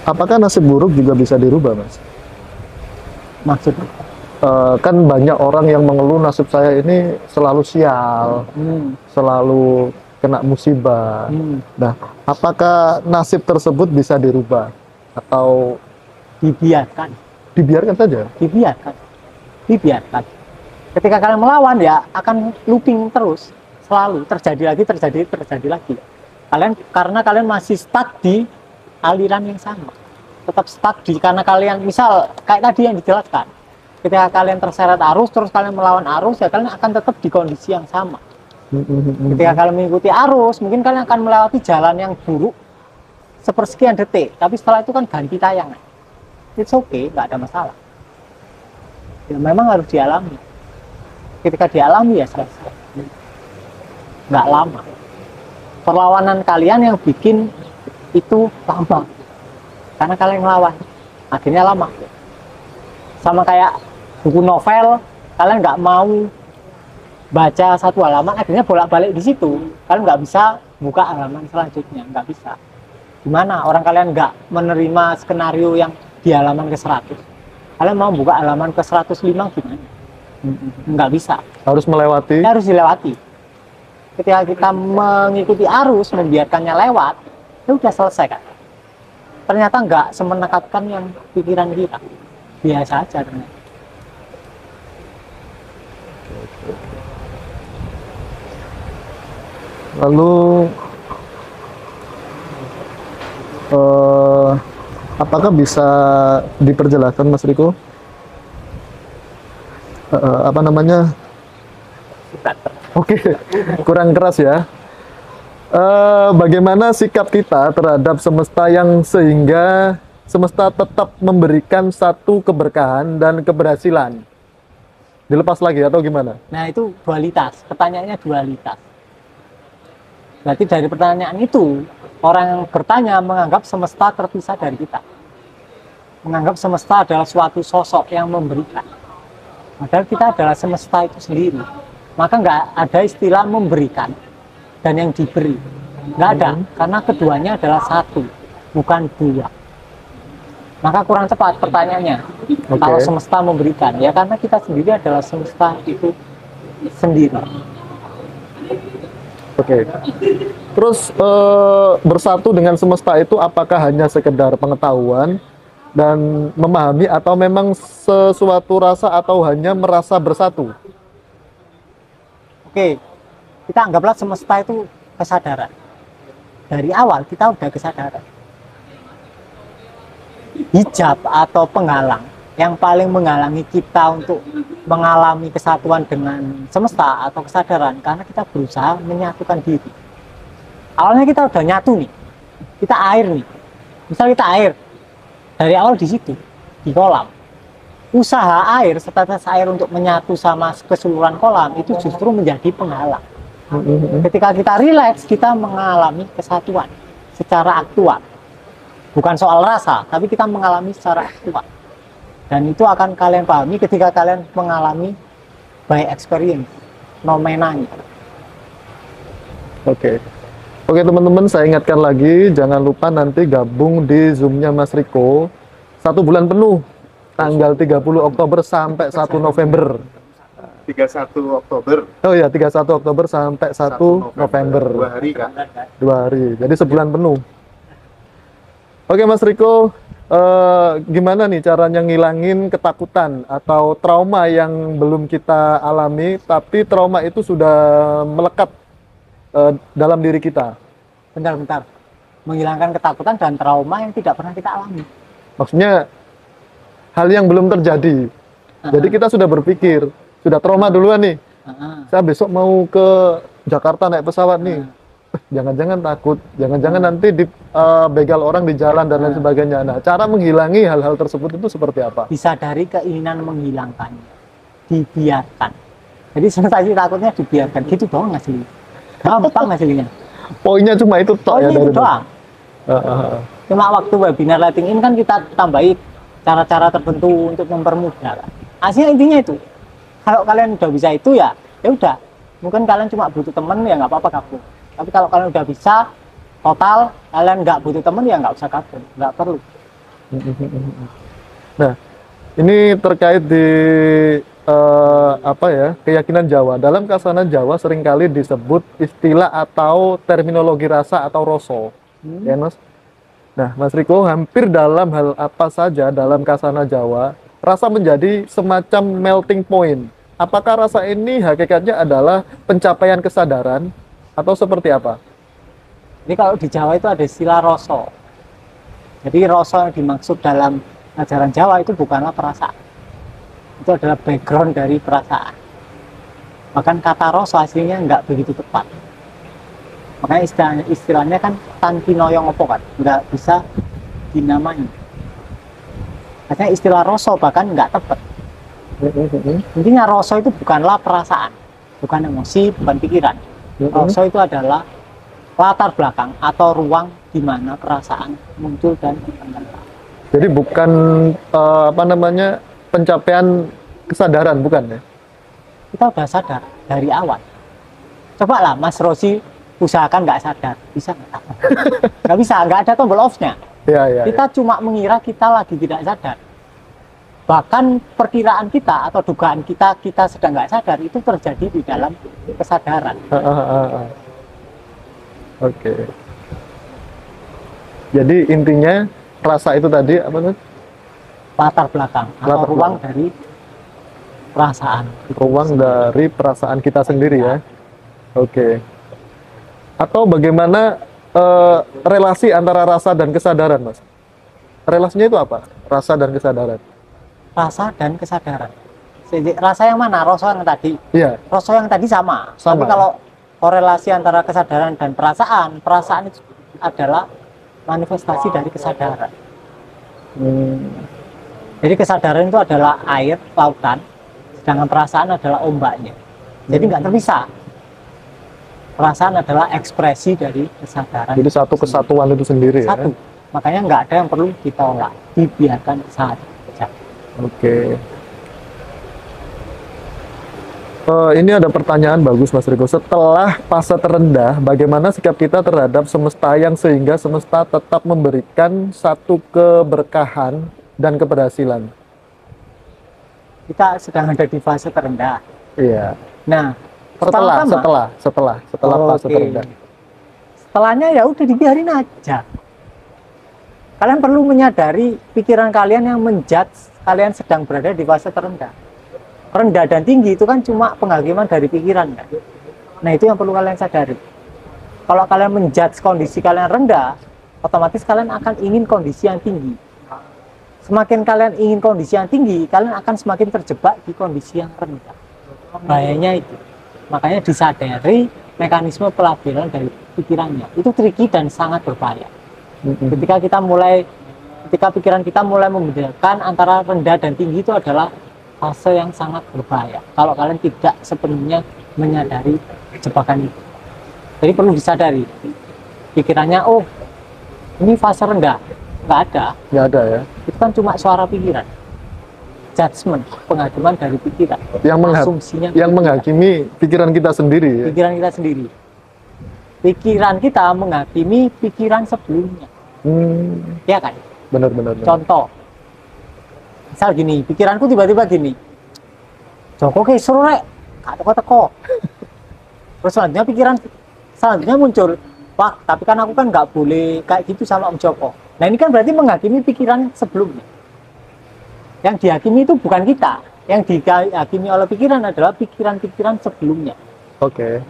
apakah nasib buruk juga bisa dirubah, Mas? Maksudnya? Kan banyak orang yang mengeluh nasib saya ini selalu sial, selalu kena musibah. Nah, apakah nasib tersebut bisa dirubah atau Dibiarkan, dibiarkan saja? dibiarkan. Ketika kalian melawan ya akan looping terus, selalu terjadi lagi. Karena kalian masih stuck di aliran yang sama, tetap stuck karena kalian misal kayak tadi yang dijelaskan. Ketika kalian terseret arus, terus kalian melawan arus, ya kalian akan tetap di kondisi yang sama. Ketika kalian mengikuti arus, mungkin kalian akan melewati jalan yang buruk sepersekian detik, tapi setelah itu kan ganti tayangan. It's okay, nggak ada masalah. Ya, memang harus dialami. Ketika dialami ya selesai. Nggak lama. Perlawanan kalian yang bikin itu lama. Karena kalian ngelawan, akhirnya lama. Sama kayak buku novel, kalian nggak mau baca satu halaman, akhirnya bolak-balik di situ. Kalian nggak bisa buka halaman selanjutnya, nggak bisa. Gimana orang kalian nggak menerima skenario yang di halaman ke 100? Kalian mau buka halaman ke 105 gimana? Nggak bisa. Harus melewati? Harus dilewati. Ketika kita mengikuti arus, membiarkannya lewat, ya udah selesai kan. Ternyata nggak semenakutkan yang pikiran kita. Biasa aja ternyata. Lalu apakah bisa diperjelaskan, Mas Riko? Apa namanya? Oke, kurang keras ya. Bagaimana sikap kita terhadap semesta yang sehingga semesta tetap memberikan satu keberkahan dan keberhasilan? Dilepas lagi atau gimana? Nah itu dualitas, pertanyaannya dualitas. Berarti dari pertanyaan itu, orang yang bertanya menganggap semesta terpisah dari kita. Menganggap semesta adalah suatu sosok yang memberikan. Padahal kita adalah semesta itu sendiri. Maka nggak ada istilah memberikan dan yang diberi. Nggak ada, karena keduanya adalah satu, bukan dua. Maka kurang tepat pertanyaannya. Kalau semesta memberikan, ya karena kita sendiri adalah semesta itu sendiri. Oke. Terus bersatu dengan semesta itu apakah hanya sekedar pengetahuan dan memahami atau memang sesuatu rasa atau hanya merasa bersatu? Oke, kita anggaplah semesta itu kesadaran. Dari awal kita udah kesadaran. Hijab atau penghalang yang paling menghalangi kita untuk mengalami kesatuan dengan semesta atau kesadaran karena kita berusaha menyatukan diri. Awalnya kita udah nyatu nih, kita air nih, misal kita air dari awal di situ di kolam. Usaha air, setetes air untuk menyatu sama keseluruhan kolam itu justru menjadi penghalang. Ketika kita rileks, kita mengalami kesatuan secara aktual. Bukan soal rasa, tapi kita mengalami secara aktual. Dan itu akan kalian pahami ketika kalian mengalami by experience, nomenanya. Oke, teman-teman, saya ingatkan lagi, jangan lupa nanti gabung di Zoom-nya Mas Riko 1 bulan penuh, tanggal 30 Oktober sampai 1 November. 31 Oktober. Oh ya, 31 Oktober sampai 1 November. 2 hari, Kak. 2 hari, jadi sebulan penuh. Oke Mas Riko, gimana nih caranya ngilangin ketakutan atau trauma yang belum kita alami, tapi trauma itu sudah melekat dalam diri kita? Bentar. Menghilangkan ketakutan dan trauma yang tidak pernah kita alami. Maksudnya hal yang belum terjadi. Jadi kita sudah berpikir, sudah trauma duluan nih. Saya besok mau ke Jakarta naik pesawat nih. Jangan-jangan takut, jangan-jangan nanti dibegal orang di jalan dan lain sebagainya. Nah, cara menghilangi hal-hal tersebut itu seperti apa? Disadari keinginan menghilangkannya, dibiarkan. Jadi sensasi takutnya dibiarkan, gitu doang hasilnya. Gampang hasilnya. Poinnya cuma itu toh ya, itu doang. Cuma waktu webinar lighting in kan kita tambahin cara-cara tertentu untuk mempermudah. Aslinya intinya itu. Kalau kalian udah bisa itu ya udah. Mungkin kalian cuma butuh temen ya nggak apa-apa gabung. Tapi kalau kalian udah bisa total, kalian nggak butuh temen ya nggak usah gabung, nggak perlu. Nah, ini terkait di apa ya, keyakinan Jawa. Dalam kasanan Jawa seringkali disebut istilah atau terminologi rasa atau roso. Ya, Mas. Nah, Mas Riko, hampir dalam hal apa saja dalam kasana Jawa, rasa menjadi semacam melting point. Apakah rasa ini hakikatnya adalah pencapaian kesadaran atau seperti apa? Jadi kalau di Jawa itu ada istilah roso. Jadi roso yang dimaksud dalam ajaran Jawa itu bukanlah perasaan. Itu adalah background dari perasaan. Bahkan kata roso aslinya nggak begitu tepat. Makanya istilahnya kan tantinoyong opo kan, nggak bisa dinamai. Makanya istilah roso bahkan nggak tepat. Intinya roso itu bukanlah perasaan, bukan emosi, bukan pikiran. Roso itu adalah latar belakang atau ruang di mana perasaan muncul dan berkembang. Jadi bukan apa namanya, pencapaian kesadaran, bukan ya? Kita udah sadar dari awal. Coba lah Mas Rosi usahakan nggak sadar, bisa nggak? Nggak bisa, nggak ada tombol off-nya. Ya. Kita cuma mengira kita lagi tidak sadar. Bahkan perkiraan kita atau dugaan kita sedang nggak sadar itu terjadi di dalam kesadaran. Oke. Jadi intinya rasa itu tadi apa tuh? Latar belakang atau Latar ruang belakang. dari perasaan. Ruang dari perasaan kita sendiri ya. Oke. Atau bagaimana relasi antara rasa dan kesadaran, Mas? Relasinya itu apa? Rasa dan kesadaran. Rasa dan kesadaran. Rasa yang mana? Rasa yang tadi. Iya. Rasa yang tadi sama. Sama. Tapi kalau korelasi antara kesadaran dan perasaan itu adalah manifestasi dari kesadaran. Jadi kesadaran itu adalah air, lautan, sedangkan perasaan adalah ombaknya. Jadi nggak terpisah. Perasaan adalah ekspresi dari kesadaran. Jadi satu kesatuan itu sendiri Satu. ya. Makanya nggak ada yang perlu ditolak, dibiarkan saja. Oke. Ini ada pertanyaan bagus, Mas Riko. Setelah fase terendah, bagaimana sikap kita terhadap semesta yang sehingga semesta tetap memberikan satu keberkahan dan keberhasilan? Kita sedang ada di fase terendah. Iya. Nah, Setelah fase Oke. terendah. Setelahnya ya udah dibiarin aja. Kalian perlu menyadari pikiran kalian yang menjudge kalian sedang berada di fase terendah. Rendah dan tinggi itu kan cuma penghakiman dari pikiran kan. Nah itu yang perlu kalian sadari. Kalau kalian menjudge kondisi kalian rendah, otomatis kalian akan ingin kondisi yang tinggi. Semakin kalian ingin kondisi yang tinggi, kalian akan semakin terjebak di kondisi yang rendah. Bahayanya itu. Makanya disadari mekanisme pelabelan dari pikirannya. Itu tricky dan sangat berbahaya. Ketika pikiran kita mulai membedakan antara rendah dan tinggi, itu adalah fase yang sangat berbahaya kalau kalian tidak sepenuhnya menyadari jebakan itu. Jadi perlu disadari pikirannya, oh ini fase rendah, nggak ada ya. itu kan cuma suara pikiran, judgement, penghakiman dari pikiran, asumsinya yang pikiran. menghakimi pikiran kita sendiri ya? Pikiran kita sendiri, pikiran kita menghakimi pikiran sebelumnya. Ya kan? Benar. Contoh, misal gini, pikiranku tiba-tiba gini, Joko ke seru rek, gak teko-teko. Terus selanjutnya muncul, wah tapi kan aku kan nggak boleh kayak gitu sama Om Joko. Nah ini kan berarti menghakimi pikiran sebelumnya. Yang dihakimi itu bukan kita, yang dihakimi oleh pikiran adalah pikiran-pikiran sebelumnya. Oke.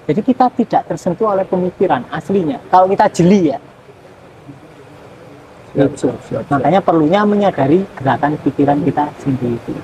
Jadi kita tidak tersentuh oleh pemikiran aslinya. Kalau kita jeli ya. Siap. Makanya perlunya menyadari gerakan pikiran kita sendiri.